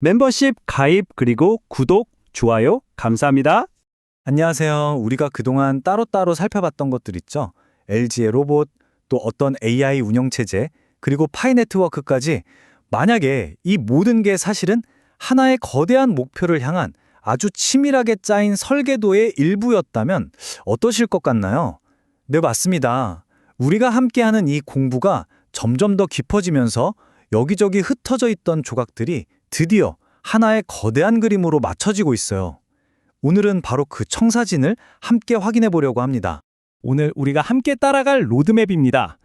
멤버십 가입 그리고 구독, 좋아요 감사합니다. 안녕하세요. 우리가 그동안 따로따로 살펴봤던 것들 있죠? LG의 로봇, 또 어떤 AI 운영체제, 그리고 파이 네트워크까지 만약에 이 모든 게 사실은 하나의 거대한 목표를 향한 아주 치밀하게 짜인 설계도의 일부였다면 어떠실 것 같나요? 네, 맞습니다. 우리가 함께하는 이 공부가 점점 더 깊어지면서 여기저기 흩어져 있던 조각들이 드디어 하나의 거대한 그림으로 맞춰지고 있어요. 오늘은 바로 그 청사진을 함께 확인해 보려고 합니다. 오늘 우리가 함께 따라갈 로드맵입니다.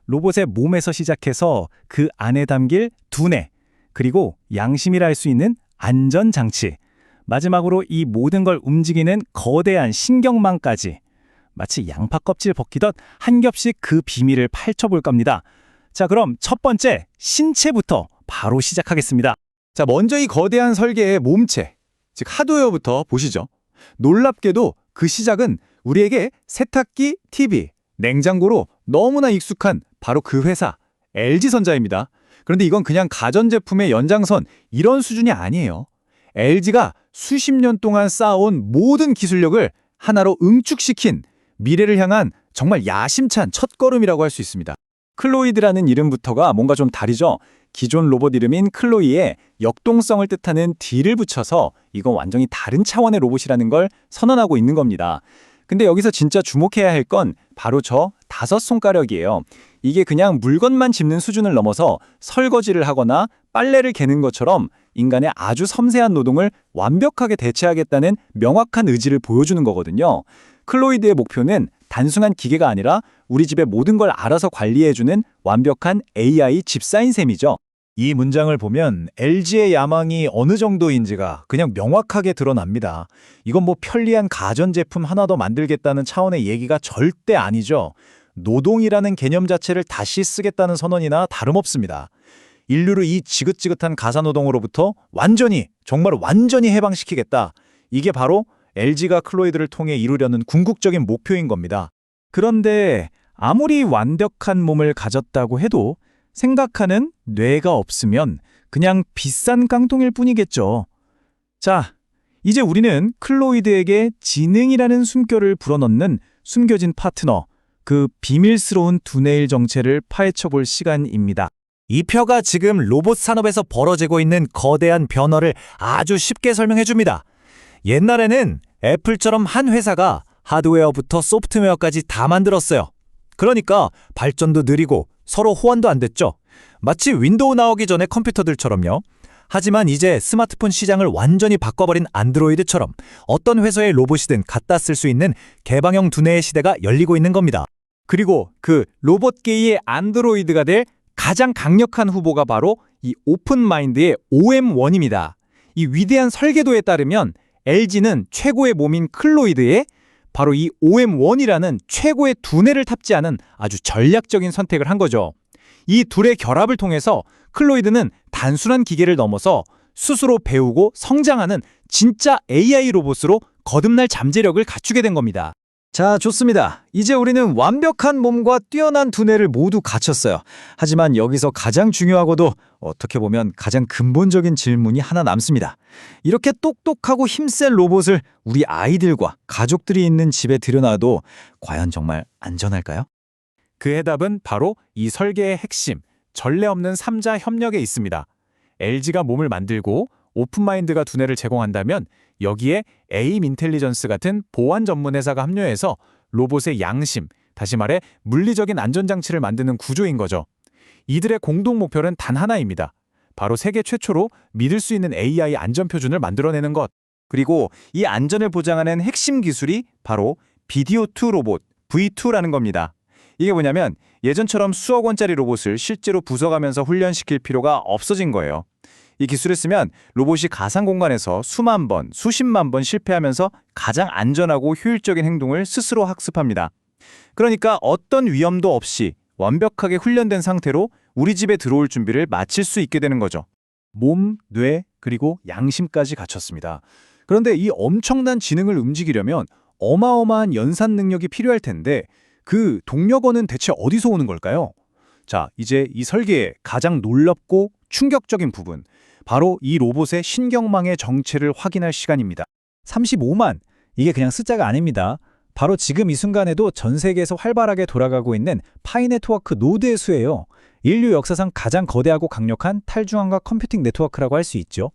로봇의 몸에서 시작해서 그 안에 담길 두뇌, 그리고 양심이라 할 수 있는 안전장치, 마지막으로 이 모든 걸 움직이는 거대한 신경망까지 마치 양파 껍질 벗기듯 한 겹씩 그 비밀을 파헤쳐볼 겁니다. 자, 그럼 첫 번째 신체부터 바로 시작하겠습니다. 자, 먼저 이 거대한 설계의 몸체, 즉 하드웨어부터 보시죠. 놀랍게도 그 시작은 우리에게 세탁기, TV, 냉장고로 너무나 익숙한 바로 그 회사, LG전자입니다. 그런데 이건 그냥 가전제품의 연장선 이런 수준이 아니에요. LG가 수십 년 동안 쌓아온 모든 기술력을 하나로 응축시킨 미래를 향한 정말 야심찬 첫걸음이라고 할 수 있습니다. 클로이드라는 이름부터가 뭔가 좀 다르죠? 기존 로봇 이름인 클로이에 역동성을 뜻하는 D를 붙여서 이건 완전히 다른 차원의 로봇이라는 걸 선언하고 있는 겁니다. 근데 여기서 진짜 주목해야 할 건 바로 저 5손가락이에요. 이게 그냥 물건만 짚는 수준을 넘어서 설거지를 하거나 빨래를 개는 것처럼 인간의 아주 섬세한 노동을 완벽하게 대체하겠다는 명확한 의지를 보여주는 거거든요. 클로이드의 목표는 단순한 기계가 아니라 우리 집의 모든 걸 알아서 관리해주는 완벽한 AI 집사인 셈이죠. 이 문장을 보면 LG의 야망이 어느 정도인지가 그냥 명확하게 드러납니다. 이건 뭐 편리한 가전제품 하나 더 만들겠다는 차원의 얘기가 절대 아니죠. 노동이라는 개념 자체를 다시 쓰겠다는 선언이나 다름없습니다. 인류를 이 지긋지긋한 가사노동으로부터 완전히, 정말 완전히 해방시키겠다. 이게 바로 LG가 클로이드를 통해 이루려는 궁극적인 목표인 겁니다. 그런데 아무리 완벽한 몸을 가졌다고 해도 생각하는 뇌가 없으면 그냥 비싼 깡통일 뿐이겠죠. 자, 이제 우리는 클로이드에게 지능이라는 숨결을 불어넣는 숨겨진 파트너, 그 비밀스러운 두뇌의 정체를 파헤쳐볼 시간입니다. 이 표가 지금 로봇 산업에서 벌어지고 있는 거대한 변화를 아주 쉽게 설명해줍니다. 옛날에는 애플처럼 한 회사가 하드웨어부터 소프트웨어까지 다 만들었어요. 그러니까 발전도 느리고 서로 호환도 안 됐죠. 마치 윈도우 나오기 전에 컴퓨터들처럼요. 하지만 이제 스마트폰 시장을 완전히 바꿔버린 안드로이드처럼 어떤 회사의 로봇이든 갖다 쓸 수 있는 개방형 두뇌의 시대가 열리고 있는 겁니다. 그리고 그 로봇계의 안드로이드가 될 가장 강력한 후보가 바로 이 오픈마인드의 OM1입니다. 이 위대한 설계도에 따르면 LG는 최고의 몸인 클로이드에 바로 이 OM1이라는 최고의 두뇌를 탑재하는 아주 전략적인 선택을 한 거죠. 이 둘의 결합을 통해서 클로이드는 단순한 기계를 넘어서 스스로 배우고 성장하는 진짜 AI 로봇으로 거듭날 잠재력을 갖추게 된 겁니다. 자, 좋습니다. 이제 우리는 완벽한 몸과 뛰어난 두뇌를 모두 갖췄어요. 하지만 여기서 가장 중요하고도 어떻게 보면 가장 근본적인 질문이 하나 남습니다. 이렇게 똑똑하고 힘센 로봇을 우리 아이들과 가족들이 있는 집에 들여놔도 과연 정말 안전할까요? 그 해답은 바로 이 설계의 핵심, 전례 없는 3자 협력에 있습니다. LG가 몸을 만들고 오픈마인드가 두뇌를 제공한다면 여기에 에임 인텔리전스 같은 보안 전문 회사가 합류해서 로봇의 양심, 다시 말해 물리적인 안전장치를 만드는 구조인 거죠. 이들의 공동 목표는 단 하나입니다. 바로 세계 최초로 믿을 수 있는 AI 안전표준을 만들어내는 것. 그리고 이 안전을 보장하는 핵심 기술이 바로 비디오2 로봇, V2라는 겁니다. 이게 뭐냐면 예전처럼 수억 원짜리 로봇을 실제로 부숴가면서 훈련시킬 필요가 없어진 거예요. 이 기술을 쓰면 로봇이 가상 공간에서 수만 번, 수십만 번 실패하면서 가장 안전하고 효율적인 행동을 스스로 학습합니다. 그러니까 어떤 위험도 없이 완벽하게 훈련된 상태로 우리 집에 들어올 준비를 마칠 수 있게 되는 거죠. 몸, 뇌, 그리고 양심까지 갖췄습니다. 그런데 이 엄청난 지능을 움직이려면 어마어마한 연산 능력이 필요할 텐데 그 동력원은 대체 어디서 오는 걸까요? 자, 이제 이 설계의 가장 놀랍고 충격적인 부분, 바로 이 로봇의 신경망의 정체를 확인할 시간입니다. 35만. 이게 그냥 숫자가 아닙니다. 바로 지금 이 순간에도 전 세계에서 활발하게 돌아가고 있는 파이 네트워크 노드의 수예요. 인류 역사상 가장 거대하고 강력한 탈중앙과 컴퓨팅 네트워크라고 할 수 있죠.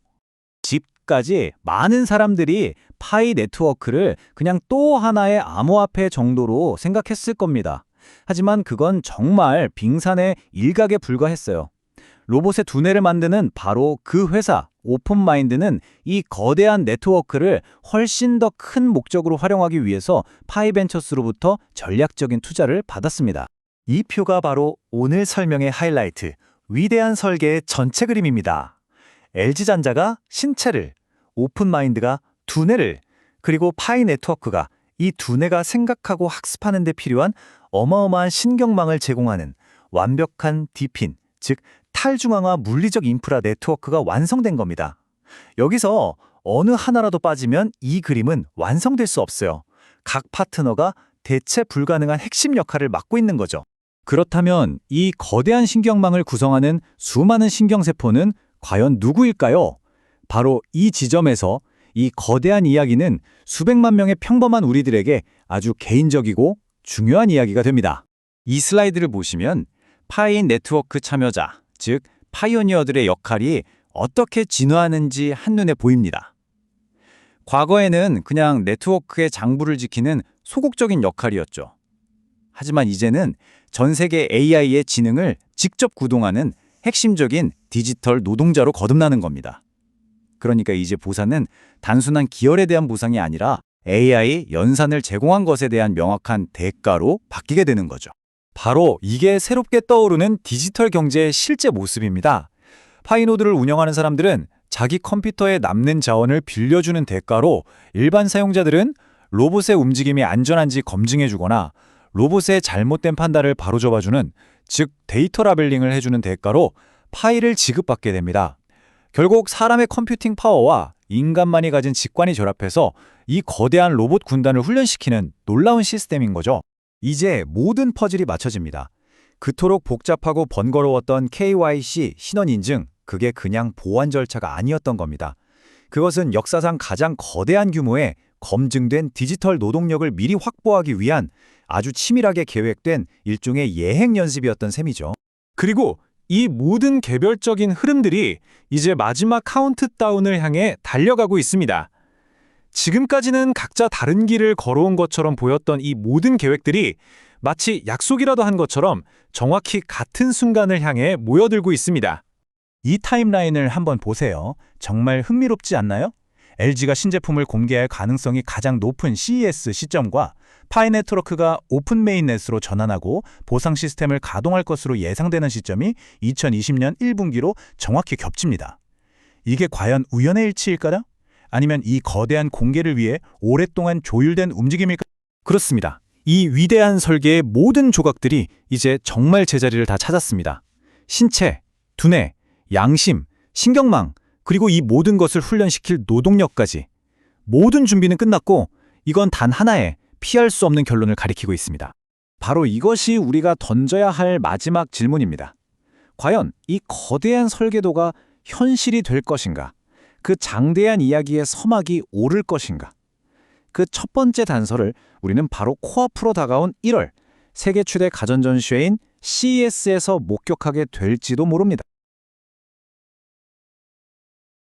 집까지 많은 사람들이 파이 네트워크를 그냥 또 하나의 암호화폐 정도로 생각했을 겁니다. 하지만 그건 정말 빙산의 일각에 불과했어요. 로봇의 두뇌를 만드는 바로 그 회사 오픈마인드는 이 거대한 네트워크를 훨씬 더 큰 목적으로 활용하기 위해서 파이벤처스로부터 전략적인 투자를 받았습니다. 이 표가 바로 오늘 설명의 하이라이트, 위대한 설계의 전체 그림입니다. LG전자가 신체를, 오픈마인드가 두뇌를, 그리고 파이 네트워크가 이 두뇌가 생각하고 학습하는 데 필요한 어마어마한 신경망을 제공하는 완벽한 디핀, 즉 탈중앙화 물리적 인프라 네트워크가 완성된 겁니다. 여기서 어느 하나라도 빠지면 이 그림은 완성될 수 없어요. 각 파트너가 대체 불가능한 핵심 역할을 맡고 있는 거죠. 그렇다면 이 거대한 신경망을 구성하는 수많은 신경세포는 과연 누구일까요? 바로 이 지점에서 이 거대한 이야기는 수백만 명의 평범한 우리들에게 아주 개인적이고 중요한 이야기가 됩니다. 이 슬라이드를 보시면 파이 네트워크 참여자, 즉 파이오니어들의 역할이 어떻게 진화하는지 한눈에 보입니다. 과거에는 그냥 네트워크의 장부를 지키는 소극적인 역할이었죠. 하지만 이제는 전 세계 AI의 지능을 직접 구동하는 핵심적인 디지털 노동자로 거듭나는 겁니다. 그러니까 이제 보상은 단순한 기여에 대한 보상이 아니라 AI 연산을 제공한 것에 대한 명확한 대가로 바뀌게 되는 거죠. 바로 이게 새롭게 떠오르는 디지털 경제의 실제 모습입니다. 파이노드를 운영하는 사람들은 자기 컴퓨터에 남는 자원을 빌려주는 대가로, 일반 사용자들은 로봇의 움직임이 안전한지 검증해주거나 로봇의 잘못된 판단을 바로잡아주는, 즉 데이터 라벨링을 해주는 대가로 파이를 지급받게 됩니다. 결국 사람의 컴퓨팅 파워와 인간만이 가진 직관이 결합해서 이 거대한 로봇 군단을 훈련시키는 놀라운 시스템인 거죠. 이제 모든 퍼즐이 맞춰집니다. 그토록 복잡하고 번거로웠던 KYC 신원인증, 그게 그냥 보안 절차가 아니었던 겁니다. 그것은 역사상 가장 거대한 규모의 검증된 디지털 노동력을 미리 확보하기 위한 아주 치밀하게 계획된 일종의 예행 연습이었던 셈이죠. 그리고 이 모든 개별적인 흐름들이 이제 마지막 카운트다운을 향해 달려가고 있습니다. 지금까지는 각자 다른 길을 걸어온 것처럼 보였던 이 모든 계획들이 마치 약속이라도 한 것처럼 정확히 같은 순간을 향해 모여들고 있습니다. 이 타임라인을 한번 보세요. 정말 흥미롭지 않나요? LG가 신제품을 공개할 가능성이 가장 높은 CES 시점과 파이 네트워크가 오픈 메인넷으로 전환하고 보상 시스템을 가동할 것으로 예상되는 시점이 2020년 1분기로 정확히 겹칩니다. 이게 과연 우연의 일치일까요? 아니면 이 거대한 공개를 위해 오랫동안 조율된 움직임일까요? 그렇습니다. 이 위대한 설계의 모든 조각들이 이제 정말 제자리를 다 찾았습니다. 신체, 두뇌, 양심, 신경망, 그리고 이 모든 것을 훈련시킬 노동력까지. 모든 준비는 끝났고 이건 단 하나의 피할 수 없는 결론을 가리키고 있습니다. 바로 이것이 우리가 던져야 할 마지막 질문입니다. 과연 이 거대한 설계도가 현실이 될 것인가? 그 장대한 이야기의 서막이 오를 것인가? 그 첫 번째 단서를 우리는 바로 코앞으로 다가온 1월 세계 최대 가전전시회인 CES에서 목격하게 될지도 모릅니다.